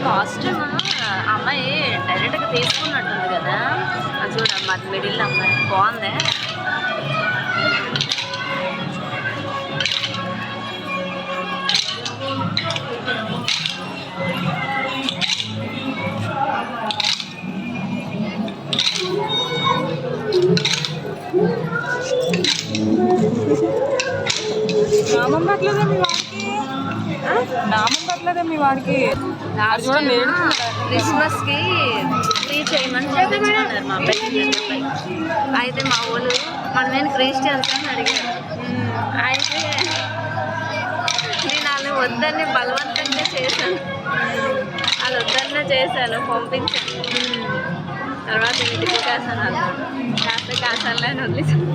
Costume అమ్మాయి డైరెక్ట్గా తీసుకున్నట్టుంది కదా, అది చూడమ్మా, అది మిడిల్ అమ్మాయి బాగుంది. నామం పెట్టలేదే మీ వాడికి, నామం పెట్టలేదే మీ వాడికి. క్రిస్మస్కి ఫ్రీ చేయమని పంపించుకున్నారు మా అబ్బాయి. అయితే మా ఊళ్ళు మనమేం క్రిస్టియన్స్ అని అడిగారు. అయితే నేను వాళ్ళు వద్దని బలవంతంగా చేశాను, వాళ్ళు వద్దన్నా చేశాను, పంపించాను. తర్వాత ఇంటికి కాసాను, వాళ్ళు కాస్త కాసాలని వదిలేసాను.